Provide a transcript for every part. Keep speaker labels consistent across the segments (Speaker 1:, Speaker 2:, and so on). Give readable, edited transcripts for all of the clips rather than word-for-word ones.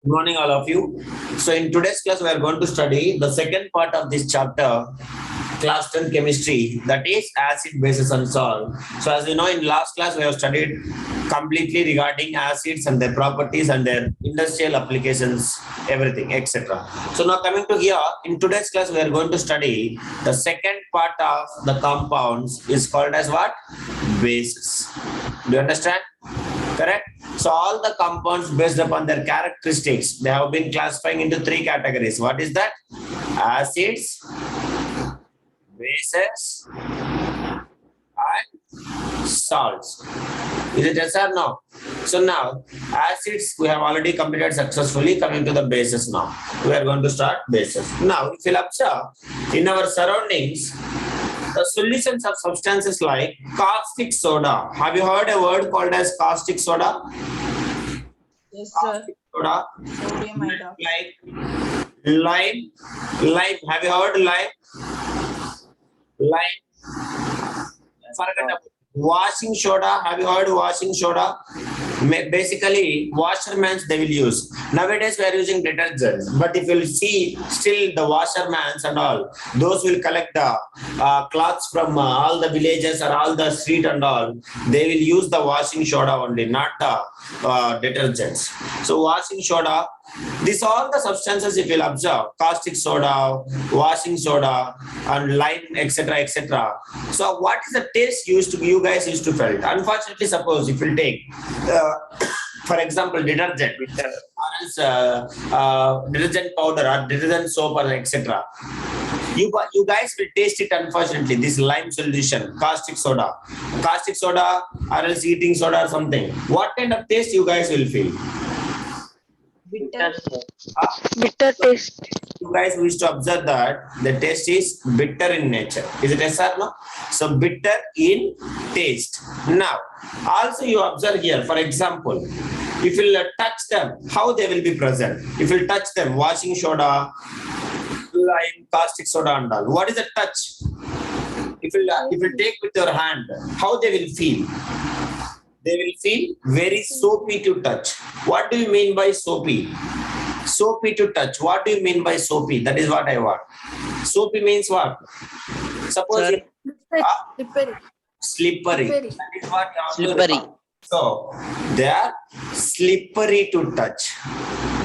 Speaker 1: Good morning, all of you. So, in today's class, we are going to study the second part of this chapter, class 10 chemistry, that is acid, bases, and salt. So, as you know, in last class, we have studied completely regarding acids and their properties and their industrial applications, everything, etc. So, now coming to here, in today's class, we are going to study the second part of the compounds is called as what? Bases. Do you understand? Correct. So all the compounds based upon their characteristics, they have been classifying into three categories. What is that? Acids, bases, and salts. Is it yes or no? So now acids we have already completed successfully. Coming to the bases now. We are going to start bases. Now if you observe in our surroundings, the solutions of substances like caustic soda. Have you heard a word called as caustic soda?
Speaker 2: Yes, sir.
Speaker 1: Caustic soda.
Speaker 2: Sodium hydroxide.
Speaker 1: Like lime. Lime. Have you heard lime? Lime. Forget about washing soda. Have you heard washing soda? Basically, washermans they will use. Nowadays we are using detergents, but if you see, still the washermans and all, those will collect the cloths from all the villages or all the street and all. They will use the washing soda only, not the detergents. So washing soda, these all the substances if you'll observe, caustic soda, washing soda, and lime, etc., etc. So what is the taste you guys used to felt? Unfortunately, suppose if you take, for example, detergent, or else, detergent powder or detergent soap or etc. You guys will taste it. Unfortunately, this lime solution, caustic soda, or else eating soda or something. What kind of taste you guys will feel?
Speaker 2: Bitter.
Speaker 3: Bitter taste.
Speaker 1: You guys wish to observe that the taste is bitter in nature. Is it yes or no? So bitter in taste. Now, also you observe here, for example, if you touch them, how they will be present. If you touch them, washing soda, lime, caustic soda and all. What is the touch? If you take with your hand, how they will feel? They will feel very soapy to touch. What do you mean by soapy? Soapy to touch. What do you mean by soapy? That is what I want. Soapy means what? Suppose
Speaker 3: Sir.
Speaker 1: slippery.
Speaker 3: Slippery.
Speaker 1: That is what you have to
Speaker 3: Slippery.
Speaker 1: remember. So they are slippery to touch.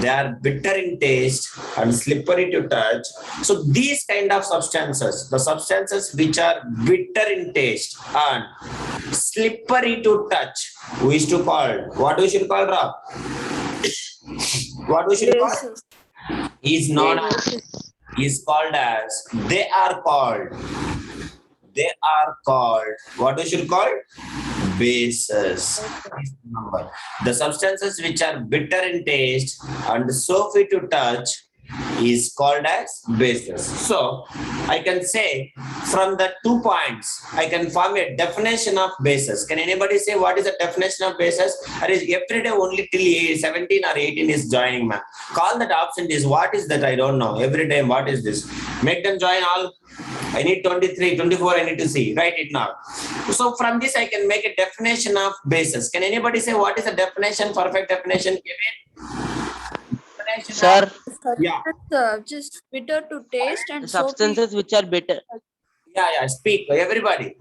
Speaker 1: They are bitter in taste and slippery to touch. So these kind of substances, the substances which are bitter in taste and slippery to touch, we used to call. What we should call, Rob? What we should call? Is known as, is called as, they are called, what we should call? Bases. Remember, the substances which are bitter in taste and soapy to touch is called as bases. So I can say from the 2 points, I can form a definition of bases. Can anybody say what is the definition of bases? Or is every day only till 17 or 18 is joining, man? Call that option is what is that? I don't know. Every day, what is this? Make them join all. I need 23, 24, I need to see. Write it now. So from this, I can make a definition of bases. Can anybody say what is the definition, perfect definition? Definition
Speaker 3: Sir,
Speaker 1: of, yeah.
Speaker 4: Just bitter to taste and
Speaker 3: substances which are bitter.
Speaker 1: Yeah, speak. Everybody.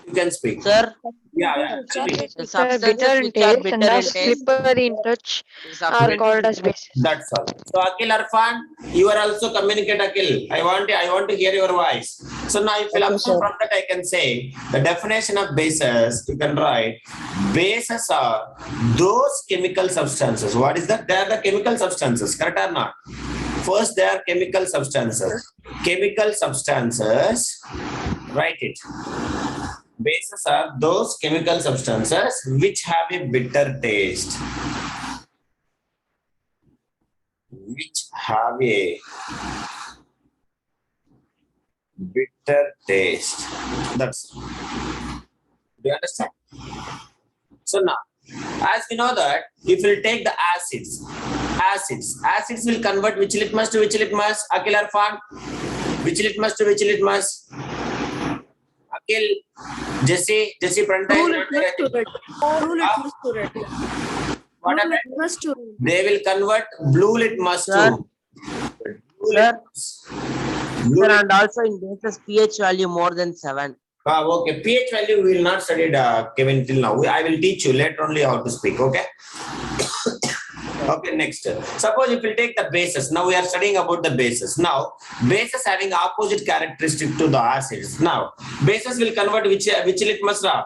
Speaker 1: You can speak.
Speaker 3: Sir,
Speaker 1: Yeah. Speak.
Speaker 3: the
Speaker 4: soapy.
Speaker 3: substances
Speaker 4: Bitter in
Speaker 3: which are
Speaker 4: taste
Speaker 3: bitter
Speaker 4: and
Speaker 3: in
Speaker 4: are
Speaker 3: taste
Speaker 4: slippery in touch are
Speaker 3: substances
Speaker 4: called as bases.
Speaker 1: That's all. So Akhil Arfan, you are also communicate, Akhil. I want to hear your voice. So now if you
Speaker 4: Okay,
Speaker 1: observe
Speaker 4: sir.
Speaker 1: from that, I can say the definition of bases, you can write bases are those chemical substances. What is that? They are the chemical substances, correct or not? First, they are chemical substances. Chemical substances, write it. Bases are those chemical substances which have a bitter taste. Which have a bitter taste. That's. Do you understand? So now, as we know that if we take the acids will convert which litmus to which litmus? Akhil Arfan, which litmus to which litmus? Akhil, Jesse Pranta.
Speaker 4: True litmus to red. True litmus to red.
Speaker 1: What
Speaker 4: Blue
Speaker 1: happened?
Speaker 4: litmus to
Speaker 1: They will convert blue litmus
Speaker 3: Sir.
Speaker 1: to blue
Speaker 3: Sir.
Speaker 1: litmus. Blue
Speaker 3: Sir,
Speaker 1: lit-
Speaker 3: and also in basis pH value more than 7.
Speaker 1: Okay, pH value we will not study Kevin till now. I will teach you later only how to speak. Okay. Okay, next. Suppose if we take the bases, now we are studying about the bases. Now, bases having opposite characteristic to the acids. Now, bases will convert which litmus ra?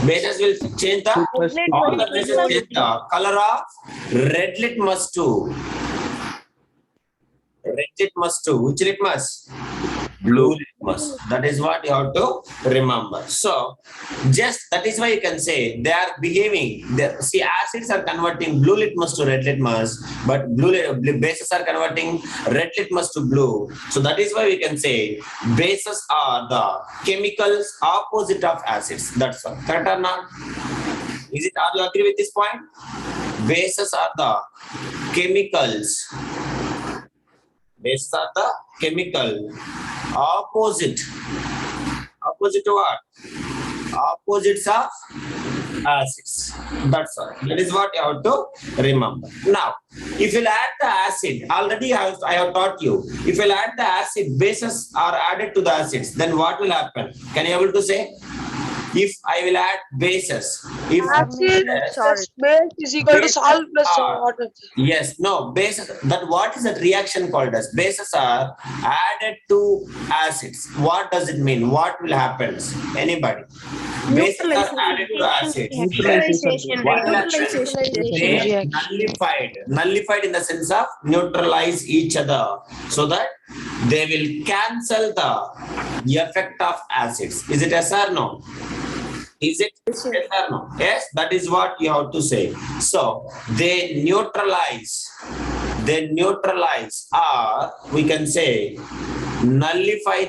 Speaker 1: Bases will change the all the bases change the color of red litmus to red litmus to which litmus? Blue litmus. That is what you have to remember. So, just that is why you can say they are behaving. See, acids are converting blue litmus to red litmus, but bases are converting red litmus to blue. So that is why we can say bases are the chemicals opposite of acids. That's all. Correct or not? Is it? Are you agree with this point? Bases are the chemicals. Bases are the chemical opposite. Opposite to what? Opposites of acids. That's all. That is what you have to remember. Now, if you add the acid, already I have taught you. If you add the acid, bases are added to the acids, then what will happen? Can you able to say? If I will add bases, if
Speaker 4: acid salt.
Speaker 5: Base is equal to
Speaker 1: Bases
Speaker 5: salt plus
Speaker 1: are-
Speaker 5: water.
Speaker 1: yes, no, bases, that what is that reaction called as? Bases are added to acids. What does it mean? What will happen? Anybody? Bases are added to acids.
Speaker 4: Neutralization.
Speaker 1: What will happen?
Speaker 4: Neutralization.
Speaker 1: They nullified in the sense of neutralize each other so that they will cancel the effect of acids. Is it yes or no? Is it yes or no? Yes, that is what you have to say. So they neutralize, or we can say nullify.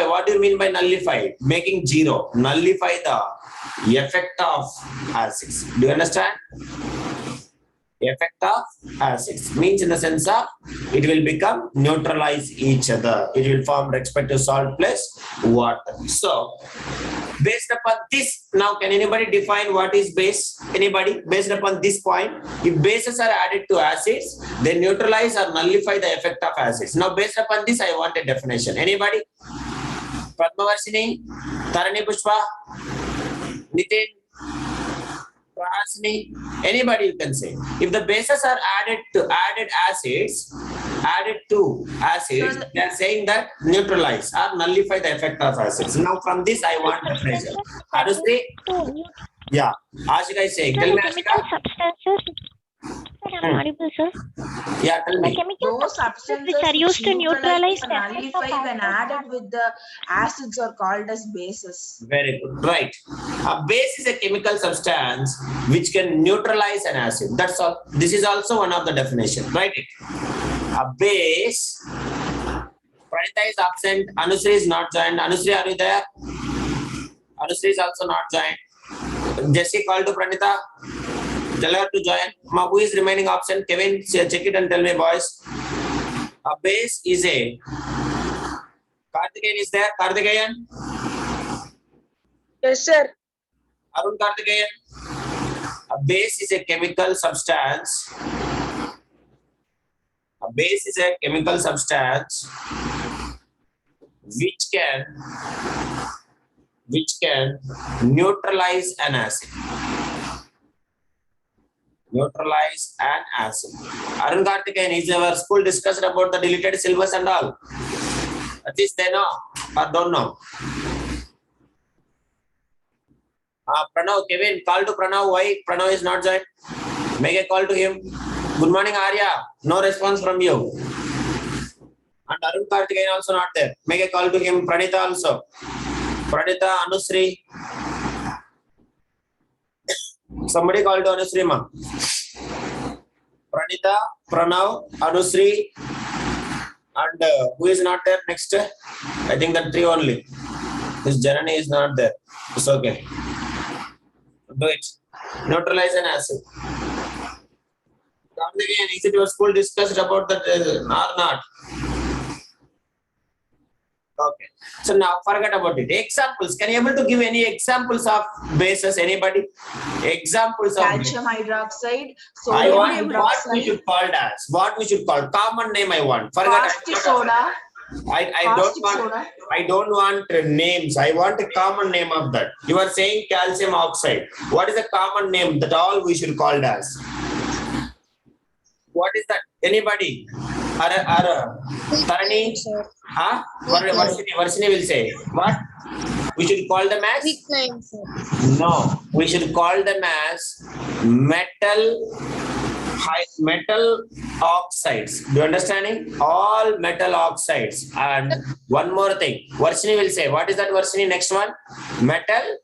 Speaker 1: What do you mean by nullify? Making zero. Nullify the effect of acids. Do you understand? Effect of acids means in the sense of it will become neutralize each other. It will form respective salt plus water. So based upon this, now can anybody define what is base? Anybody? Based upon this point, if bases are added to acids, they neutralize or nullify the effect of acids. Now based upon this, I want a definition. Anybody? Padmavarshini, Tarani Pushpa, Nitin, Prasini, anybody you can say. If the bases are added to acids, they are saying that neutralize or nullify the effect of acids. Now from this I want definition. Anusri? Yeah. Ashika is saying. Tell me, Ashika.
Speaker 6: Substances. Sir, I'm audible, sir.
Speaker 1: Yeah, tell
Speaker 6: The
Speaker 1: me.
Speaker 6: chemical
Speaker 2: Those
Speaker 6: substances
Speaker 2: substances
Speaker 6: which are used to neutralize
Speaker 2: or
Speaker 6: the effect of
Speaker 2: nullify when
Speaker 6: acids.
Speaker 2: added with the acids are called as bases.
Speaker 1: Very good. Right. A base is a chemical substance which can neutralize an acid. That's all. This is also one of the definition. Write it. A base. Pranita is absent. Anusri is not joined. Anusri, are you there? Anusri is also not joined. Jesse, call to Pranita. Tell her to join. Ma, who is remaining absent? Kevin, check it and tell me, boys. A base is a. Karthikeyan is there. Karthikeyan.
Speaker 5: Yes, sir.
Speaker 1: Arun Karthikeyan. A base is a chemical substance. A base is a chemical substance which can neutralize an acid. Neutralize an acid. Arun Karthikeyan, is our school discussed about the deleted syllabus and all? At least they know or don't know. Pranav, Kevin, call to Pranav. Why Pranav is not joined? Make a call to him. Good morning, Arya. No response from you. And Arun Karthikeyan also not there. Make a call to him. Pranita also. Pranita, Anusri. Somebody call to Anusri, ma. Pranita, Pranav, Anusri, and who is not there next? I think that three only. This Janani is not there. It's okay. Do it. Neutralize an acid. Again, is it your school discussed about that or not? Okay. So now forget about it. Examples. Can you able to give any examples of bases? Anybody? Examples of
Speaker 2: Calcium hydroxide,
Speaker 1: I
Speaker 2: sodium
Speaker 1: want what we
Speaker 2: hydroxide,
Speaker 1: should call it as. What we should call. Common name I want. Forget.
Speaker 2: caustic soda,
Speaker 1: I don't want names. I want a common name of that. You are saying calcium oxide. What is the common name that all we should call it as? What is that? Anybody? Tarani? Huh? Varsini will say. What? We should call them as?
Speaker 4: Quicklime, sir.
Speaker 1: No. We should call them as metal oxides. Do you understanding? All metal oxides. And one more thing. Varsini will say. What is that, Varsini? Next one. Metal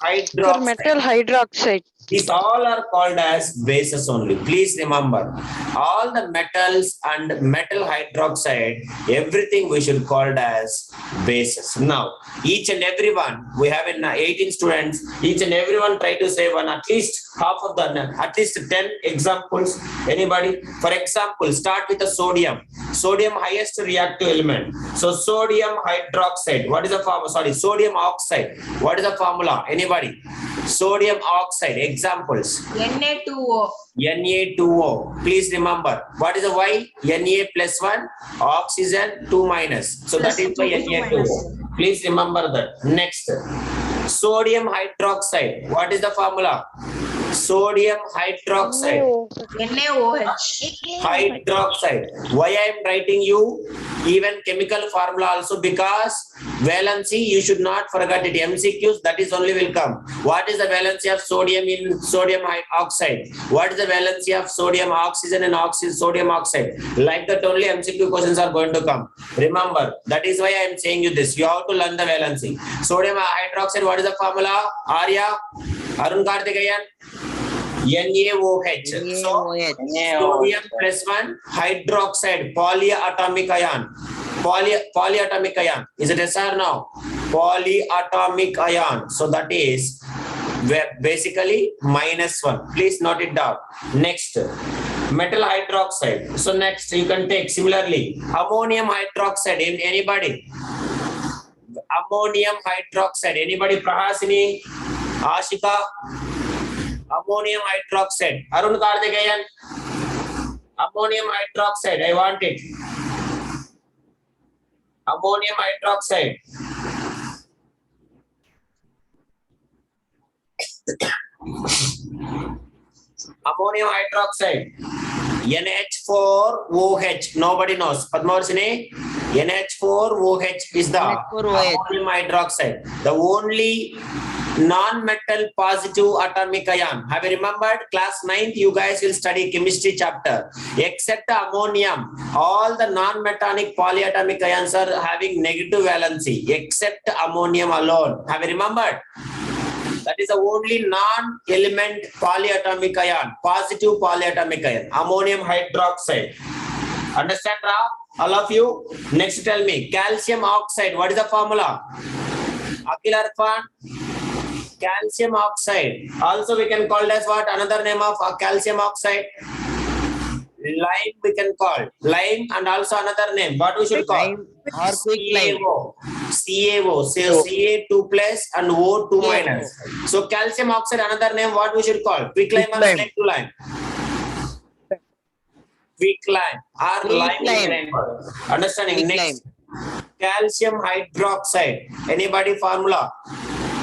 Speaker 1: hydroxide.
Speaker 4: Metal hydroxide.
Speaker 1: These all are called as bases only. Please remember, all the metals and metal hydroxide, everything we should call it as bases. Now, each and every one, we have 18 students, each and everyone try to say one, at least half of them, at least 10 examples. Anybody? For example, start with the sodium. Sodium highest reactive element. So sodium hydroxide, what is the formula? Sorry, sodium oxide. What is the formula? Anybody? Sodium oxide. Examples.
Speaker 2: Na2O.
Speaker 1: Na2O. Please remember. What is the Y? Na plus 1, oxygen 2 minus. So
Speaker 2: Plus
Speaker 1: that is why
Speaker 2: 2
Speaker 1: Na2O.
Speaker 2: minus.
Speaker 1: Please remember that. Next. Sodium hydroxide. What is the formula? Sodium hydroxide.
Speaker 2: NaOH.
Speaker 1: Hydroxide. Why I am writing you even chemical formula also, because valency you should not forget it. MCQs, that is only will come. What is the valency of sodium in sodium oxide? What is the valency of sodium oxygen and sodium oxide? Like that only MCQ questions are going to come. Remember, that is why I am saying you this. You have to learn the valency. Sodium hydroxide, what is the formula? Arya, Arun Karthikeyan. NaOH. So, sodium plus 1 hydroxide, polyatomic ion. Polyatomic ion. Is it yes or no? Polyatomic ion. So that is basically -1. Please note it down. Next, metal hydroxide. So next you can take similarly ammonium hydroxide. Anybody? Ammonium hydroxide. Anybody? Prahasini, Ashika. Ammonium hydroxide. Arun Karthikeyan. Ammonium hydroxide. I want it. Ammonium hydroxide. Ammonium hydroxide. NH4OH. Nobody knows. Padmavarsini. NH4OH is the ammonium hydroxide. The only non-metal positive atomic ion. Have you remembered? Class 9th, you guys will study chemistry chapter. Except ammonium, all the non-metallic polyatomic ions are having negative valency, except ammonium alone. Have you remembered? That is the only non-element polyatomic ion, positive polyatomic ion, ammonium hydroxide. Understand, Ra? All of you? Next, tell me, calcium oxide. What is the formula? Akhil Arfan? Calcium oxide. Also, we can call as what? Another name of calcium oxide. Lime we can call. Lime and also another name. What we should call?
Speaker 3: Lime or quicklime.
Speaker 1: CaO. So Ca2 plus and O2 minus. So calcium oxide, another name, what we should call? Quicklime or
Speaker 3: Quicklime.
Speaker 1: slate-to-lime? Quicklime or lime.
Speaker 3: Quicklime.
Speaker 1: Understanding?
Speaker 3: Quicklime.
Speaker 1: Next. Calcium hydroxide. Anybody formula?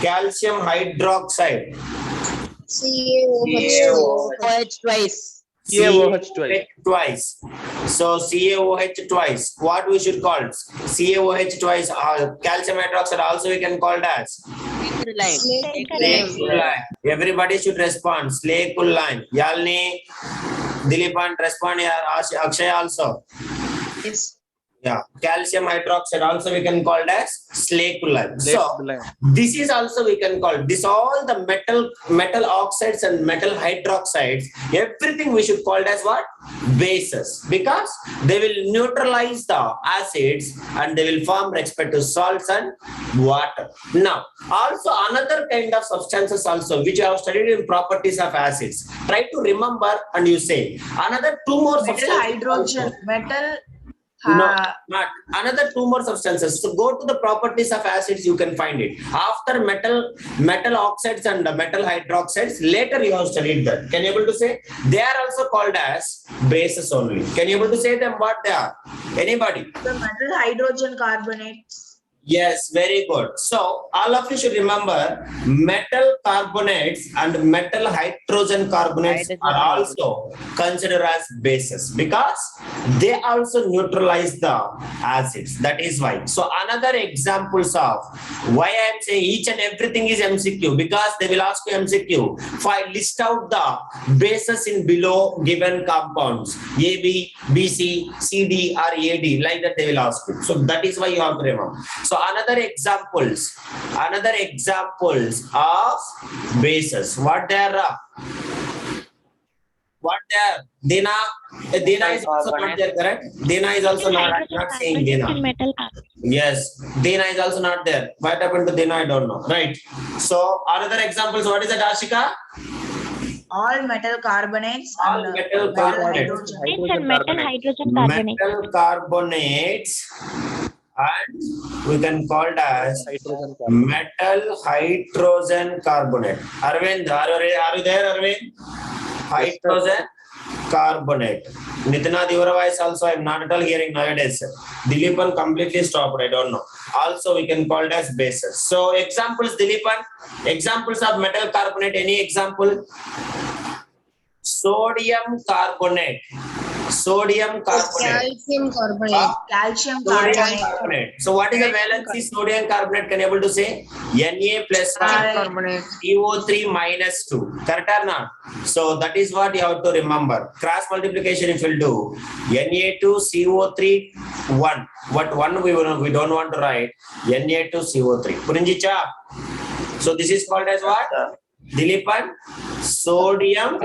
Speaker 1: Calcium hydroxide.
Speaker 3: OH twice.
Speaker 1: CaOH twice. So CaOH twice. What we should call? CaOH twice. Calcium hydroxide also we can call it as
Speaker 3: Quicklime.
Speaker 1: Everybody should respond. Slake-line. Yalni, Dilipan respond here. Akshay also.
Speaker 2: Yes.
Speaker 1: Yeah, calcium hydroxide also we can call it as slake-line. So this is also we can call this all the metal oxides and metal hydroxides. Everything we should call it as what? Bases, because they will neutralize the acids and they will form respective salts and water. Now, also another kind of substances also which I have studied in properties of acids. Try to remember and you say another two more
Speaker 2: Metal
Speaker 1: substances.
Speaker 2: hydrogen. Metal
Speaker 1: No,
Speaker 2: Ha-
Speaker 1: not. Another two more substances. So go to the properties of acids, you can find it. After metal oxides and metal hydroxides, later you have studied that. Can you able to say? They are also called as bases only. Can you able to say them what they are? Anybody?
Speaker 2: The metal hydrogen carbonates.
Speaker 1: Yes, very good. So all of you should remember metal carbonates and metal hydrogen carbonates
Speaker 3: Hydrogen
Speaker 1: are also considered as bases because they also neutralize the acids. That is why. So another examples of why I am saying each and everything is MCQ because they will ask you MCQ. List out the bases in below given compounds AB, BC, CD or AD like that they will ask you. So that is why you have to remember. So another examples of bases. What they are? What they are? Dina is also not there, correct? Dina is also not. I'm not saying Dina.
Speaker 6: Metal carbonate.
Speaker 1: Yes, Dina is also not there. What happened to Dina? I don't know. Right. So another examples. What is it, Ashika?
Speaker 2: All metal carbonates
Speaker 1: All
Speaker 2: and
Speaker 1: metal carbonates.
Speaker 2: hydrogen.
Speaker 6: And metal hydrogen carbonate.
Speaker 1: Metal carbonates, and we can call it as metal hydrogen carbonate. Arvind, are you there, Arvind? Hydrogen carbonate. Nitinath, your voice also I am not at all hearing nowadays. Dilipan completely stopped. I don't know. Also, we can call it as bases. So examples, Dilipan, examples of metal carbonate. Any example? Sodium carbonate. Calcium carbonate.
Speaker 2: Calcium
Speaker 1: Sodium
Speaker 2: carbonate.
Speaker 1: carbonate. So what is the valency sodium carbonate? Can you able to say? Na plus CO3 minus 2. Correct or not? So that is what you have to remember. Cross multiplication if you do. Na2 CO3 1. What 1 we don't want to write. Na2 CO3. Purinjicha. So this is called as what? Dilipan? Sodium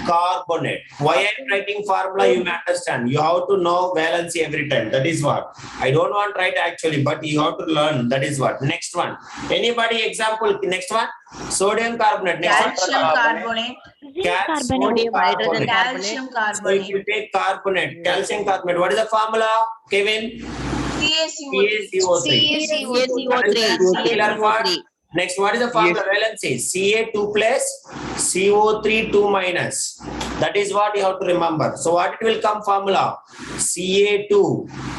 Speaker 1: carbonate. Why I am writing formula, you may understand. You have to know valency every time. That is what. I don't want to write actually, but you have to learn. That is what. Next one. Anybody example? Next one. Sodium carbonate. Next
Speaker 2: Calcium
Speaker 1: one.
Speaker 2: carbonate.
Speaker 3: Sodium hydrogen
Speaker 2: Calcium
Speaker 1: So if
Speaker 2: carbonate.
Speaker 1: you take carbonate, calcium carbonate, what is the formula, Kevin?
Speaker 2: CaCO3.
Speaker 1: CaCO3. Particular part. Next, what is the formula? Valency. Ca2 plus CO3 2 minus. That is what you have to remember. So what it will come formula? Ca2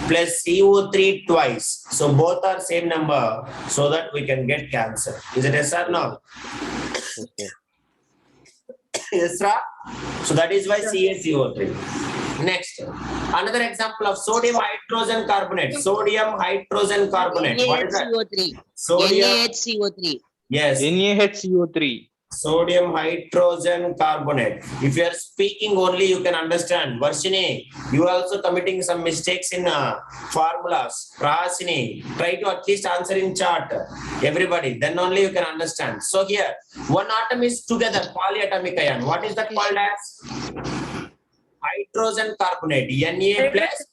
Speaker 1: plus CO3 twice. So both are same number so that we can get cancer. Is it yes or no? Yes, sir. So that is why CaCO3. Next, another example of sodium hydrogen carbonate. Sodium hydrogen carbonate. What is that?
Speaker 3: NaHCO3.
Speaker 1: Sodium.
Speaker 3: NaHCO3.
Speaker 1: Yes.
Speaker 5: NaHCO3.
Speaker 1: Sodium hydrogen carbonate. If you are speaking only, you can understand. Varshini, you are also committing some mistakes in formulas. Prahasini, try to at least answer in chart. Everybody, then only you can understand. So here, one atom is together, polyatomic ion. What is that called as? Hydrogen carbonate. Na plus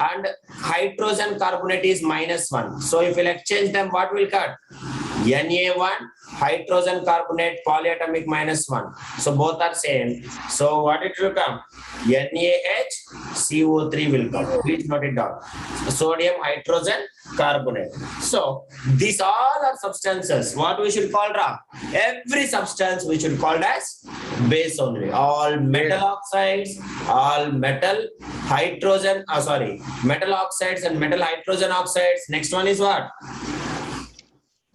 Speaker 1: and hydrogen carbonate is -1. So if we'll exchange them, what will cut? Na1, hydrogen carbonate, polyatomic -1. So both are same. So what it will come? NaHCO3 will come. Please note it down. Sodium hydrogen carbonate. So these all are substances. What we should call Ra? Every substance we should call as base only. All metal oxides, all metal hydrogen. Metal oxides and metal hydrogen oxides. Next one is what?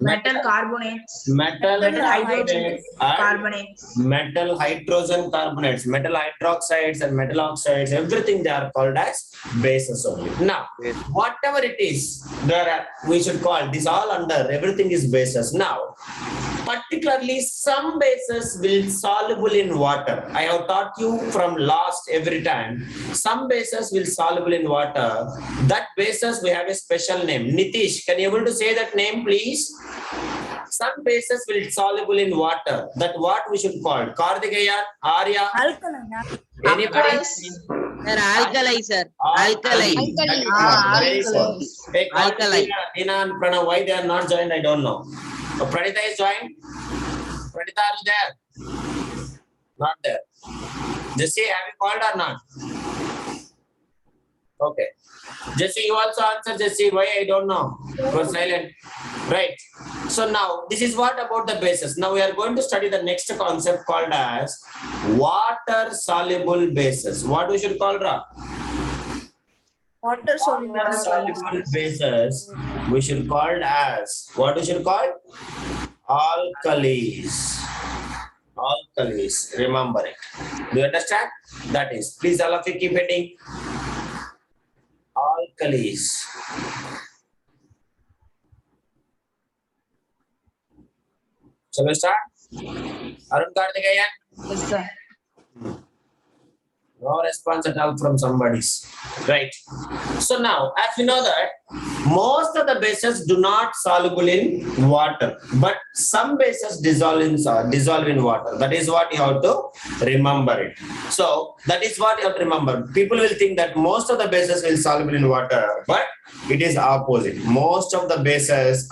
Speaker 2: Metal carbonates.
Speaker 1: Metal
Speaker 2: Hydrogen carbonates.
Speaker 1: metal hydrogen carbonates, metal hydroxides and metal oxides, everything they are called as bases only. Now, whatever it is, we should call this all under, everything is bases. Now, particularly some bases will soluble in water. I have taught you from last every time. Some bases will soluble in water. That bases we have a special name. Nitish, can you able to say that name, please? Some bases will soluble in water. That what we should call? Karthikeyan, Arya, anybody?
Speaker 3: Sir, alkali, sir. Alkali.
Speaker 1: Very good. Hey,
Speaker 3: Alkali.
Speaker 1: Dina and Pranav, why they are not joined? I don't know. Pranita is joined. Pranita, are you there? Not there. Just say, have you called or not? Okay. Jesse, you also answer, Jesse. Why? I don't know. You are silent. Right. So now, this is what about the bases. Now we are going to study the next concept called as water-soluble bases. What we should call, Ra? Water-soluble bases. We should call as, what we should call? Alkalis. Alkalis. Remember it. Do you understand? That is. Please, all of you keep heading. Alkalis. Shall we start? Arun Karthikeyan?
Speaker 2: Yes, sir.
Speaker 1: No response at all from somebody's. Right. So now, as we know that most of the bases do not soluble in water, but some bases dissolve in water. That is what you have to remember it. So that is what you have to remember. People will think that most of the bases will soluble in water, but it is opposite. Most of the bases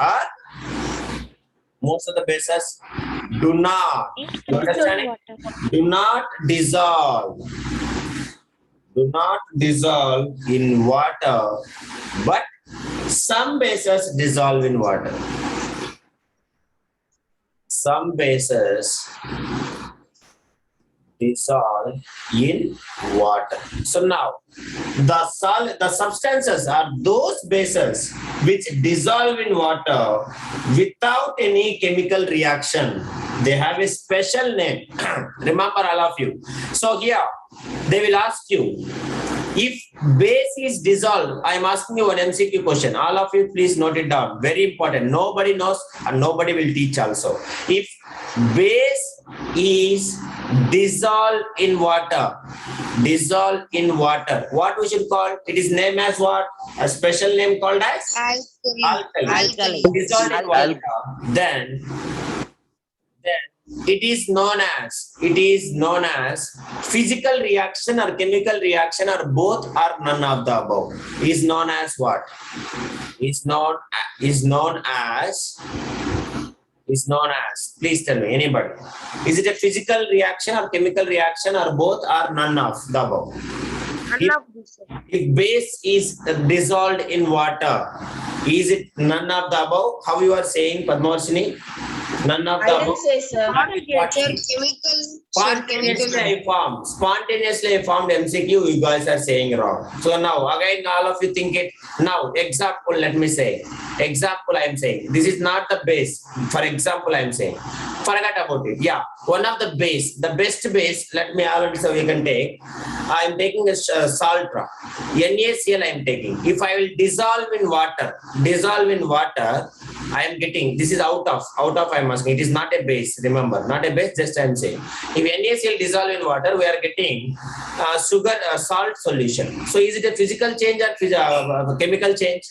Speaker 1: do not. You understand it?
Speaker 6: Water.
Speaker 1: Do not dissolve. Do not dissolve in water, but some bases dissolve in water. Some bases dissolve in water. So now, the substances are those bases which dissolve in water without any chemical reaction. They have a special name. Remember, all of you. So here, they will ask you, if base is dissolved, I am asking you one MCQ question. All of you, please note it down. Very important. Nobody knows and nobody will teach also. If base is dissolved in water, what we should call? It is named as what? A special name called as? Alkali.
Speaker 3: Alkali.
Speaker 1: Dissolved in water. Then it is known as physical reaction or chemical reaction or both or none of the above. Is known as what? Is known as. Please tell me, anybody. Is it a physical reaction or chemical reaction or both or none of the above? If base is dissolved in water, is it none of the above? How you are saying, Padmavarshini? None of the
Speaker 2: I
Speaker 1: above.
Speaker 2: didn't say, sir.
Speaker 1: Spontaneously formed MCQ, you guys are saying wrong. So now, again, all of you think it. Now, example, let me say. Example, I am saying. This is not the base. For example, I am saying. Forget about it. Yeah, one of the base, the best base, let me already so you can take. I am taking a salt rock. NaCl I am taking. If I will dissolve in water, I am getting, this is out of I am asking. It is not a base, remember, not a base, just I am saying. If NaCl dissolve in water, we are getting salt solution. So is it a physical change or chemical change?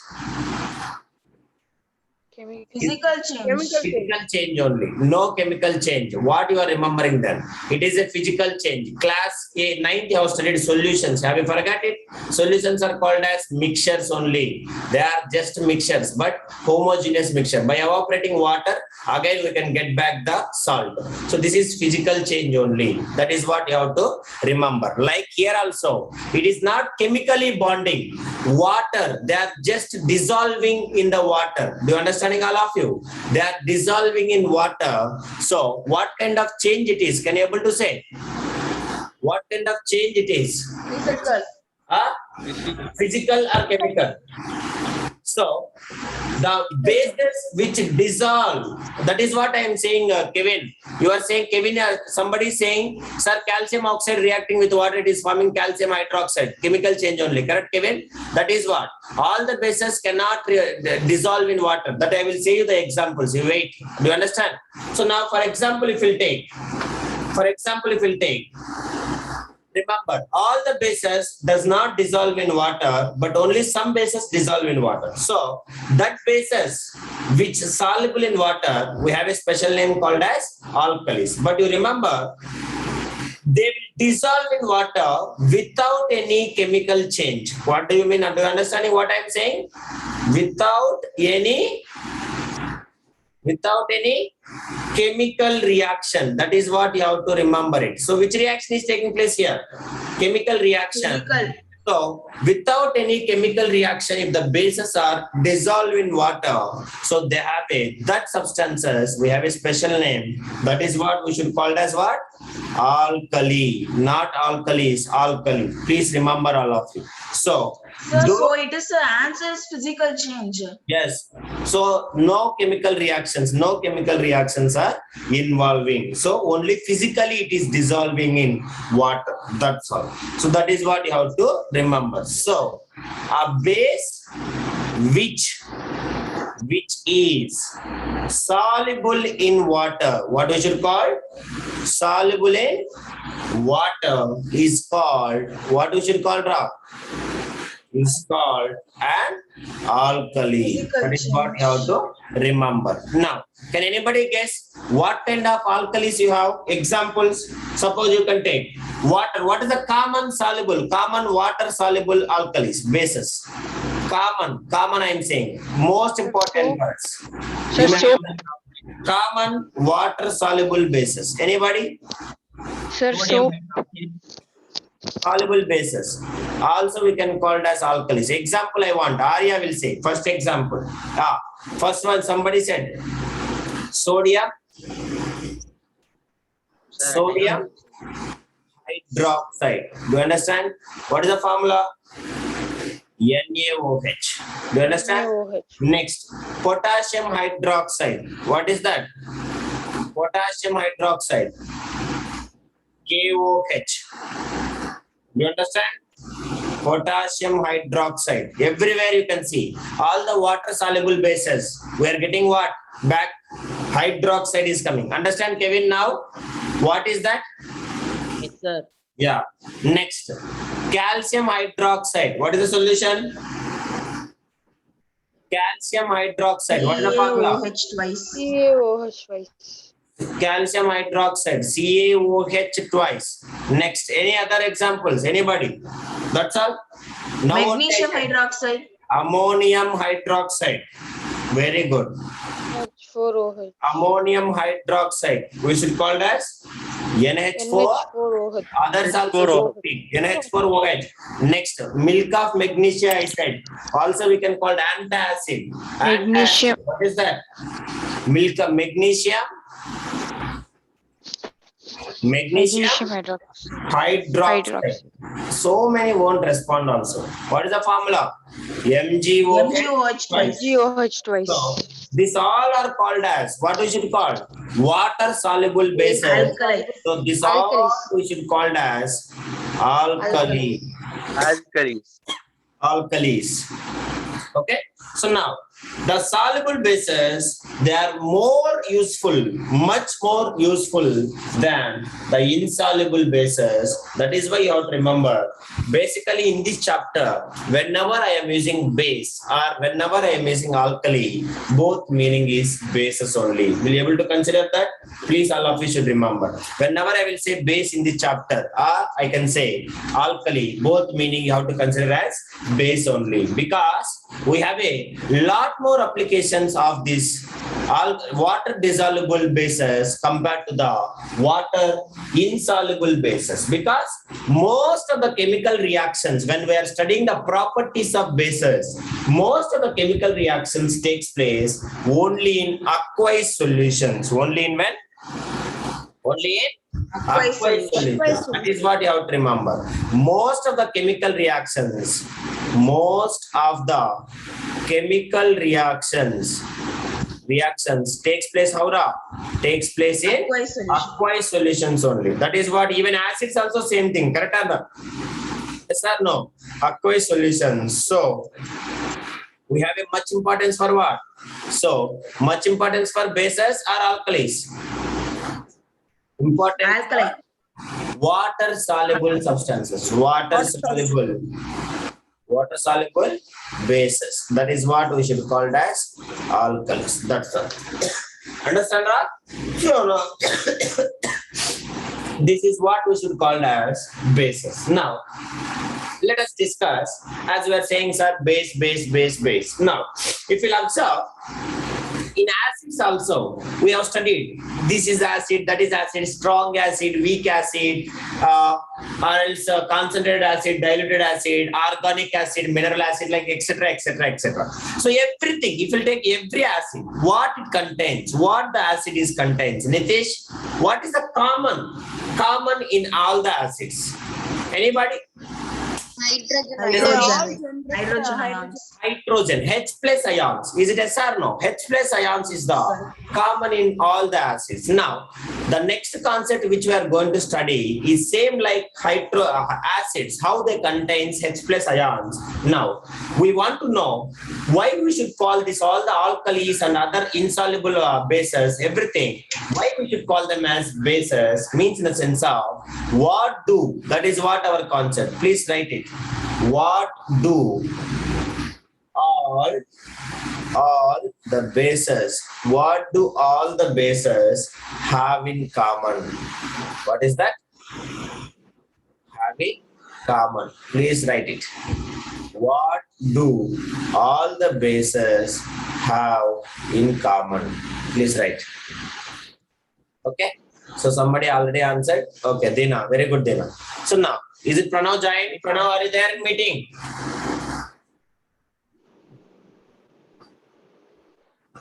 Speaker 2: Physical change.
Speaker 1: Physical change only, no chemical change. What you are remembering then? It is a physical change. Class A 9th you have studied solutions. Have you forgot it? Solutions are called as mixtures only. They are just mixtures, but homogeneous mixture. By evaporating water, again we can get back the salt. So this is physical change only. That is what you have to remember. Like here also, it is not chemically bonding. Water, they are just dissolving in the water. Do you understand? All of you, they are dissolving in water. So what kind of change it is? Can you able to say what kind of change it is? Physical or chemical? So the bases which dissolve, that is what I am saying, Kevin. You are saying, Kevin, somebody is saying, sir, calcium oxide reacting with water, it is forming calcium hydroxide. Chemical change only. Correct, Kevin? That is what? All the bases cannot dissolve in water. That I will say you the examples. You wait. Do you understand? So now, for example, if you take, remember, all the bases does not dissolve in water, but only some bases dissolve in water. So that bases which is soluble in water, we have a special name called as alkalis. But you remember, they will dissolve in water without any chemical change. What do you mean? Are you understanding what I am saying? Without any chemical reaction. That is what you have to remember it. So which reaction is taking place here? Chemical reaction. So without any chemical reaction, if the bases are dissolved in water, so they have that substances, we have a special name. That is what we should call it as what? Alkali, not alkalis, alkali. Please remember all of you. So,
Speaker 2: Sir,
Speaker 1: do-
Speaker 2: so it is the answer is physical change.
Speaker 1: yes. So no chemical reactions are involving. So only physically it is dissolving in water. That's all. So that is what you have to remember. So a base which is soluble in water. What we should call? Soluble in water is called, what we should call, Ra? Is called an alkali.
Speaker 2: Physical
Speaker 1: That is what you have to remember. Now, can anybody guess what kind of alkalis you have? Examples. Suppose you can take water. What is the common water soluble alkalis? Bases. Common I am saying. Most important words.
Speaker 4: Sir,
Speaker 1: You may
Speaker 4: soap.
Speaker 1: have common water soluble bases. Anybody?
Speaker 4: Sir, soap.
Speaker 1: Soluble bases. Also we can call it as alkalis. Example I want. Arya will say. First example. First one somebody said. Sodium. Sodium hydroxide. Do you understand? What is the formula? NaOH. Do you understand?
Speaker 4: NaOH.
Speaker 1: Next, potassium hydroxide. What is that? Potassium hydroxide. KOH. Do you understand? Potassium hydroxide. Everywhere you can see. All the water soluble bases. We are getting what? Back. Hydroxide is coming. Understand, Kevin, now? What is that?
Speaker 3: Yes, sir.
Speaker 1: Yeah. Next, calcium hydroxide. What is the solution? Calcium hydroxide. What is the formula?
Speaker 2: CaOH twice.
Speaker 4: CaOH twice.
Speaker 1: Calcium hydroxide. CaOH twice. Next, any other examples? Anybody? That's all. Now
Speaker 2: Magnesium
Speaker 1: take
Speaker 2: hydroxide.
Speaker 1: ammonium hydroxide. Very good.
Speaker 4: H4OH.
Speaker 1: Ammonium hydroxide. We should call it as NH4.
Speaker 4: NH4OH.
Speaker 1: Others also NH4OH. Next, milk of magnesia I said. Also we can call it antacid.
Speaker 4: Magnesium.
Speaker 1: What is that? Milk of magnesium. Magnesium
Speaker 4: Magnesium hydroxide.
Speaker 1: hydroxide. So many won't respond also. What is the formula? MgOH.
Speaker 2: MgOH twice.
Speaker 4: GOH twice.
Speaker 1: So, these all are called as, what we should call? Water soluble bases.
Speaker 2: Alkali.
Speaker 1: So this all
Speaker 4: Alkalis.
Speaker 1: we should call as alkali. Alkalis. Okay. So now the soluble bases, they are more useful, much more useful than the insoluble bases. That is why you have to remember. Basically, in this chapter, whenever I am using base or whenever I am using alkali, both meaning is bases only. Will you able to consider that? Please, all of you should remember. Whenever I will say base in this chapter, or I can say alkali, both meaning you have to consider as base only, because we have a lot more applications of this water dissolvable bases compared to the water insoluble bases, because most of the chemical reactions, when we are studying the properties of bases, most of the chemical reactions takes place only in aqueous solutions. Only in when? Only in aqueous solutions. That is what you have to remember. Most of the chemical reactions takes place how? Takes place in
Speaker 2: Aqueous solution.
Speaker 1: aqueous solutions only. That is what even acids also same thing. Correct or not? Yes or no? Aqueous solutions. So we have a much importance for what? So much importance for bases or alkalis? Important
Speaker 2: Alkali.
Speaker 1: water soluble substances. Water soluble bases. That is what we should call it as alkalis. That's all. Understand that? No. This is what we should call as bases. Now, let us discuss, as we are saying, sir, base. Now, if you observe, in acids also, we have studied this is acid, that is acid, strong acid, weak acid, or else concentrated acid, diluted acid, organic acid, mineral acid, like etc. etc. etc. So everything, if you take every acid, what it contains, what the acid is contains. Nitish, what is the common in all the acids? Anybody?
Speaker 2: Hydrogen. Hydrogen ions.
Speaker 1: Hydrogen, H plus ions. Is it yes or no? H plus ions is the common in all the acids. Now, the next concept which we are going to study is same like acids, how they contains H plus ions. Now, we want to know why we should call this all the alkalis and other insoluble bases, everything. Why we should call them as bases means in the sense of what do. That is what our concept. Please write it. What do all the bases, what do all the bases have in common? What is that? Have in common. Please write it. What do all the bases have in common? Please write. Okay. So somebody already answered. Okay, Dina. Very good, Dina. So now, is it Pranav joined? Pranav, are you there in meeting?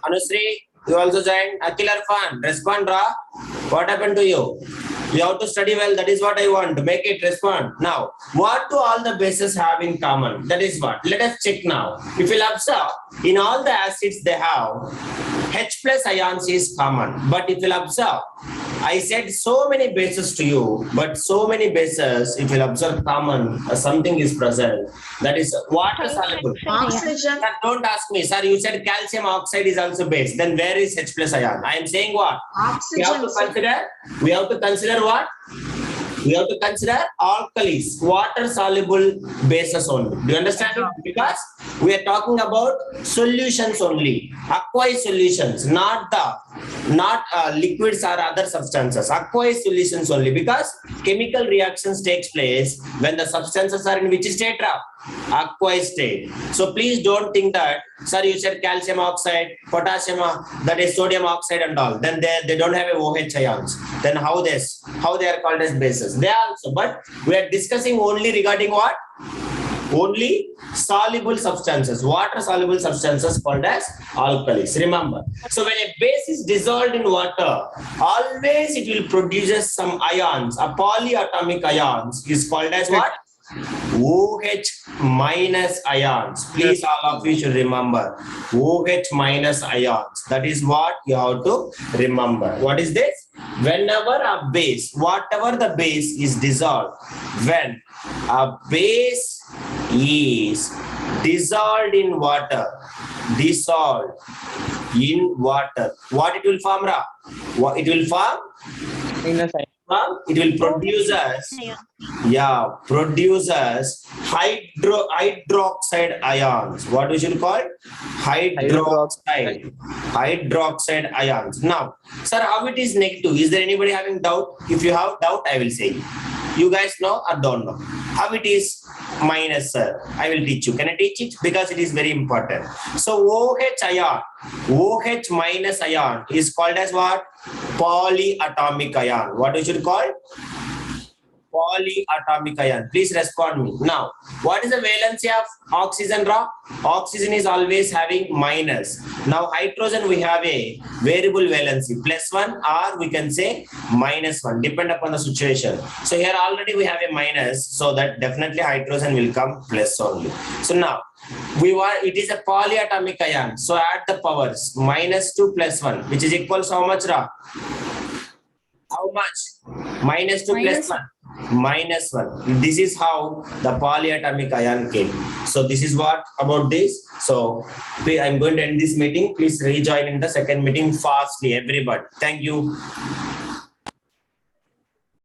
Speaker 1: Anusri, you also joined. Akhil Arfan, respond, Ra. What happened to you? You have to study well. That is what I want. Make it respond. Now, what do all the bases have in common? That is what. Let us check now. If you observe, in all the acids they have, H plus ions is common. But if you observe, I said so many bases to you, but so many bases, if you observe common, something is present. That is water soluble.
Speaker 2: Oxygen.
Speaker 1: Sir, don't ask me, sir. You said calcium oxide is also base. Then where is H plus ion? I am saying what?
Speaker 2: Oxygen.
Speaker 1: We have to consider what? We have to consider alkalis, water soluble bases only. Do you understand it? Because we are talking about solutions only, aqueous solutions, not liquids or other substances. Aqueous solutions only, because chemical reactions takes place when the substances are in which state? Aqueous state. So please don't think that, sir, you said calcium oxide, potassium, that is sodium oxide and all. Then they don't have a OH ions. Then how they are called as bases? They are also, but we are discussing only regarding what? Only soluble substances, water soluble substances called as alkalis. Remember. So when a base is dissolved in water, always it will produce some ions. A polyatomic ions is called as what? OH minus ions. Please, all of you should remember OH minus ions. That is what you have to remember. What is this? Whenever a base, whatever the base is dissolved, when a base is dissolved in water, what it will form, Ra? What it will form? It will produce us, hydroxide ions. What we should call? Hydroxide ions. Now, sir, how it is negative? Is there anybody having doubt? If you have doubt, I will say. You guys know or don't know? How it is minus, sir? I will teach you. Can I teach it? Because it is very important. So OH ion, OH minus ion is called as what? Polyatomic ion. What we should call? Polyatomic ion. Please respond me. Now, what is the valency of oxygen, Ra? Oxygen is always having minus. Now, hydrogen we have a variable valency, +1 or we can say -1, depend upon the situation. So here already we have a minus, so that definitely hydrogen will come plus only. So now, it is a polyatomic ion. So add the powers, -2 +1, which is equals how much, Ra? How much? -2 +1. -1. This is how the polyatomic ion came. So this is what about this. So I'm going to end this meeting. Please rejoin in the second meeting fastly, everybody. Thank you.